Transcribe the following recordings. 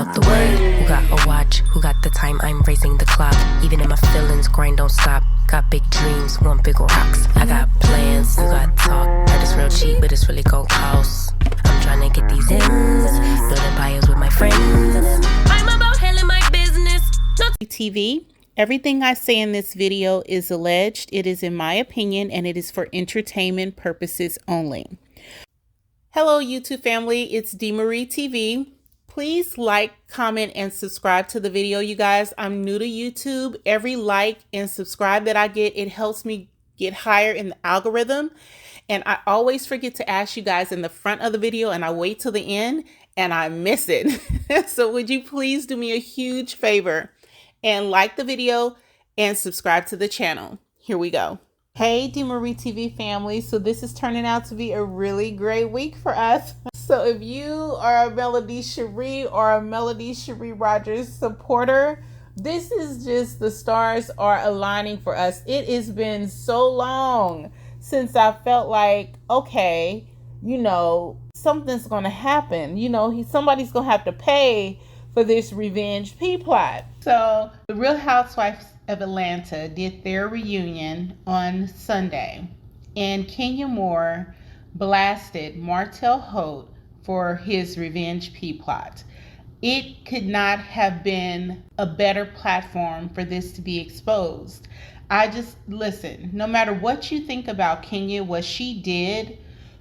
out the way. Who got a watch? Who got the time? I'm raising the clock. Even in my feelings, grind don't stop. Got big dreams, want big rocks. I got plans, you got talk. Heard it's real cheap, but it's really gon' cost. I'm trying to get these ends, build empires with my friends. I'm about handling my business. TV. Everything I say in this video is alleged. It is in my opinion, and it is for entertainment purposes only. Hello, YouTube family. It's DMarie TV. Please like, comment, and subscribe to the video, you guys. I'm new to YouTube. Every like and subscribe that I get, it helps me get higher in the algorithm. And I always forget to ask you guys in the front of the video, and I wait till the end and I miss it. So would you please do me a huge favor and like the video and subscribe to the channel. Here we go. Hey, DMarie TV family. So this is turning out to be a really great week for us. So if you are a Melody Cherie or a Melody Cherie Rogers supporter, this is just the stars are aligning for us. It has been so long since I felt like, okay, you know, something's going to happen. You know, somebody's going to have to pay for this revenge P-plot. So the Real Housewives of Atlanta did their reunion on Sunday, and Kenya Moore blasted Martell Holt for his revenge P-plot. It could not have been a better platform for this to be exposed. Listen, no matter what you think about Kenya, what she did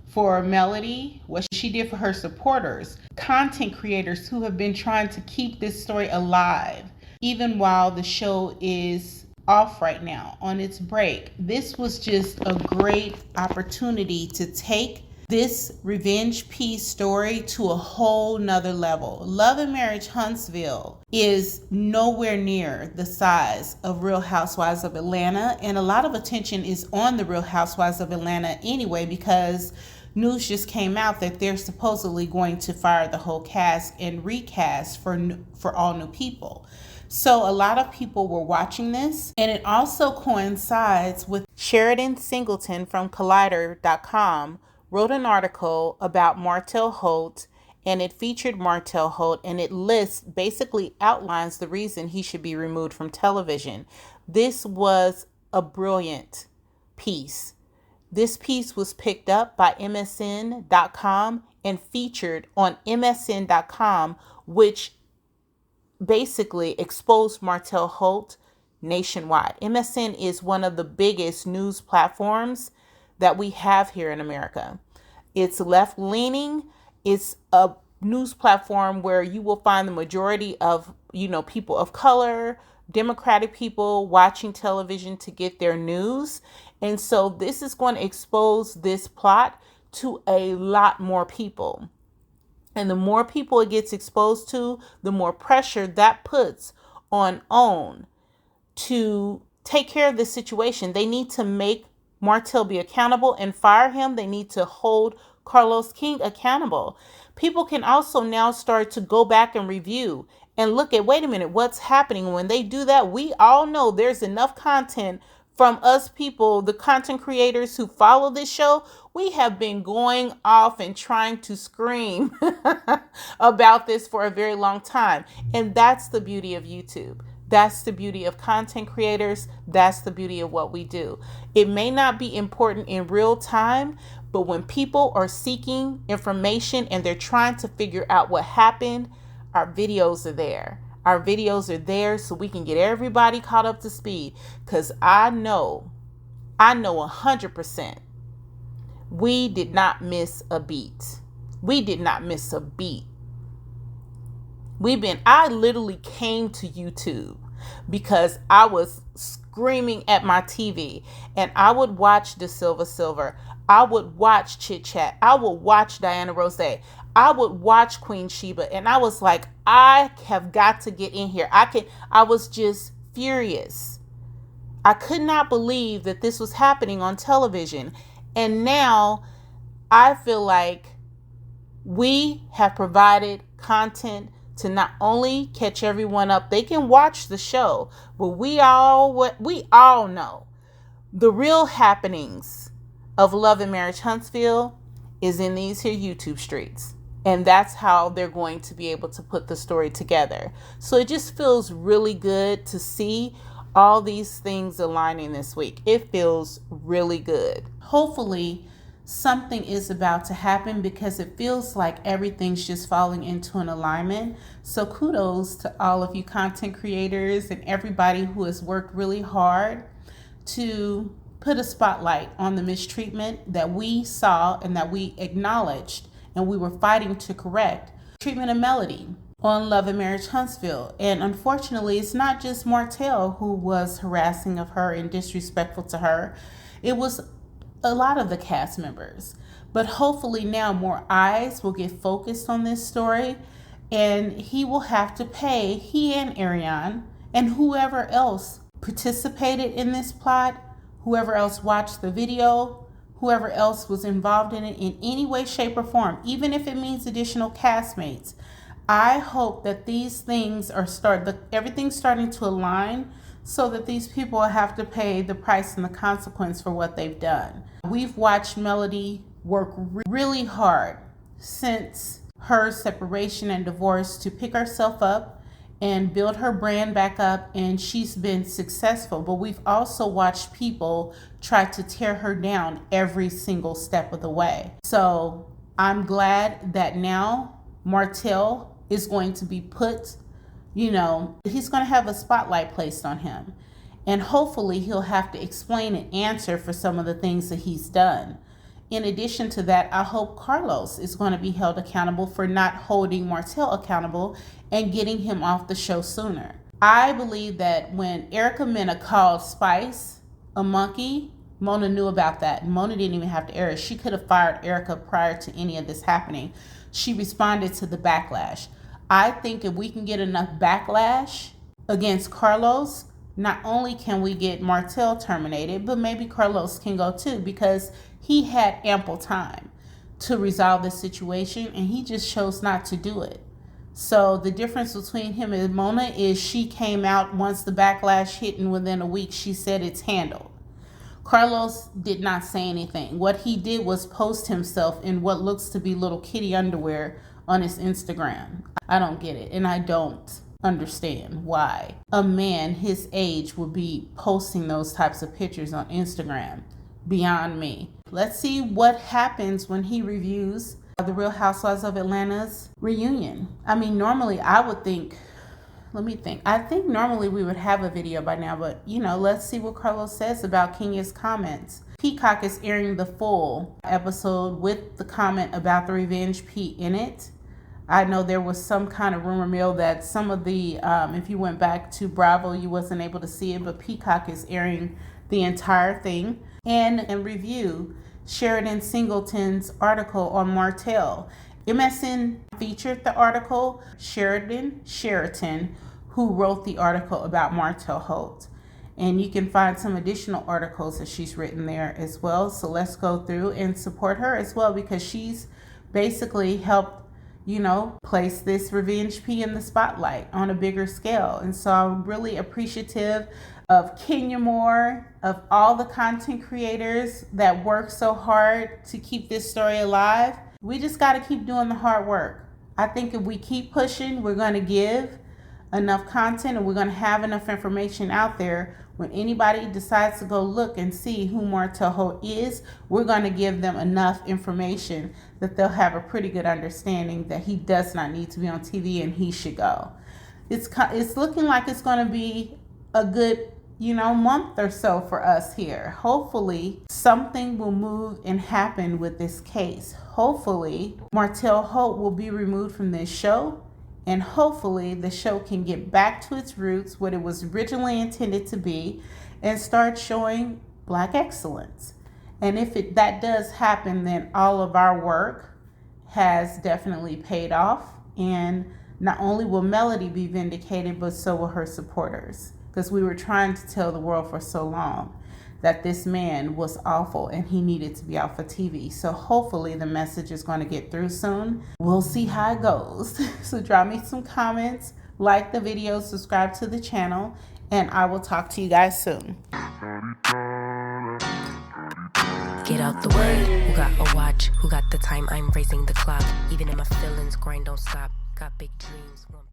for Melody, what she did for her supporters, content creators who have been trying to keep this story alive, even while the show is off right now on its break. This was just a great opportunity to take this revenge piece story to a whole nother level. Love Marriage Huntsville is nowhere near the size of Real Housewives of Atlanta, and a lot of attention is on the Real Housewives of Atlanta anyway, because news just came out that they're supposedly going to fire the whole cast and recast for all new people. So a lot of people were watching this, and it also coincides with Sheridan Singleton from Collider.com wrote an article about Martell Holt, and it featured Martell Holt, and it basically outlines the reason he should be removed from television. This was a brilliant piece. This piece was picked up by MSN.com and featured on MSN.com, which basically exposed Martell Holt nationwide. MSN is one of the biggest news platforms that we have here in America. It's left-leaning. It's a news platform where you will find the majority of, people of color, Democratic people watching television to get their news. And so this is going to expose this plot to a lot more people. And the more people it gets exposed to, the more pressure that puts on OWN to take care of the situation. They need to make Martell be accountable and fire him. They need to hold Carlos King accountable. People can also now start to go back and review and look at, wait a minute, what's happening? When they do that, we all know there's enough content from us people, the content creators who follow this show. We have been going off and trying to scream about this for a very long time. And that's the beauty of YouTube. That's the beauty of content creators. That's the beauty of what we do. It may not be important in real time, but when people are seeking information and they're trying to figure out what happened, our videos are there. Our videos are there so we can get everybody caught up to speed. Because I know 100% we did not miss a beat. We did not miss a beat. I literally came to YouTube because I was screaming at my TV, and I would watch Da Silva. I would watch Chit Chat. I would watch Diana Rose. I would watch Queen Sheba, and I was like, I have got to get in here. I was just furious. I could not believe that this was happening on television. And now I feel like we have provided content to not only catch everyone up, they can watch the show, but we all know the real happenings of Love and Marriage Huntsville is in these here YouTube streets. And that's how they're going to be able to put the story together. So it just feels really good to see all these things aligning this week. It feels really good. Hopefully something is about to happen, because it feels like everything's just falling into an alignment. So kudos to all of you content creators and everybody who has worked really hard to put a spotlight on the mistreatment that we saw and that we acknowledged and we were fighting to correct. Treatment of Melody on Love Marriage Huntsville. And unfortunately, it's not just Martell who was harassing of her and disrespectful to her. It was a lot of the cast members. But hopefully now more eyes will get focused on this story, and he will have to pay, he and Ariane and whoever else participated in this plot, whoever else watched the video, whoever else was involved in it in any way, shape, or form, even if it means additional castmates. I hope that these things are everything's starting to align, so that these people have to pay the price and the consequence for what they've done. We've watched Melody work really hard since her separation and divorce to pick herself up and build her brand back up, and she's been successful. But we've also watched people try to tear her down every single step of the way. So I'm glad that now Martell is going to be put, he's going to have a spotlight placed on him. And hopefully he'll have to explain and answer for some of the things that he's done. In addition to that, I hope Carlos is going to be held accountable for not holding Martell accountable and getting him off the show sooner. I believe that when Erica Mena called Spice a monkey, Mona knew about that. Mona didn't even have to air it. She could have fired Erica prior to any of this happening. She responded to the backlash. I think if we can get enough backlash against Carlos, not only can we get Martell terminated, but maybe Carlos can go too, because he had ample time to resolve the situation and he just chose not to do it. So the difference between him and Mona is she came out once the backlash hit, and within a week she said it's handled. Carlos did not say anything. What he did was post himself in what looks to be little kitty underwear on his Instagram. I don't get it, and I don't understand why a man his age would be posting those types of pictures on Instagram. Beyond me. Let's see what happens when he reviews the Real Housewives of Atlanta's reunion. I mean, normally I would think, I think normally we would have a video by now, but let's see what Carlos says about Kenya's comments. Peacock is airing the full episode with the comment about the Revenge P in it. I know there was some kind of rumor mill that some of the, if you went back to Bravo, you wasn't able to see it, but Peacock is airing the entire thing. And review Sheridan Singleton's article on Martell. MSN featured the article. Sheraton, who wrote the article about Martell Holt. And you can find some additional articles that she's written there as well. So let's go through and support her as well, because she's basically helped place this Revenge P in the spotlight on a bigger scale. And so I'm really appreciative of Kenya Moore, of all the content creators that work so hard to keep this story alive. We just got to keep doing the hard work. I think if we keep pushing, we're going to give enough content and we're going to have enough information out there. When anybody decides to go look and see who Martell Holt is, we're going to give them enough information that they'll have a pretty good understanding that he does not need to be on TV and he should go. It's looking like it's going to be a good month or so for us here. Hopefully something will move and happen with this case. Hopefully Martell Holt will be removed from this show, and hopefully the show can get back to its roots, what it was originally intended to be, and start showing Black excellence. And if that does happen, then all of our work has definitely paid off, and not only will Melody be vindicated, but so will her supporters. Because we were trying to tell the world for so long that this man was awful and he needed to be off of TV. So hopefully the message is going to get through soon. We'll see how it goes. So drop me some comments, like the video, subscribe to the channel, and I will talk to you guys soon. Get out the way. Who got a watch? Who got the time? I'm raising the clock. Even if my feelings grind don't stop. Got big dreams.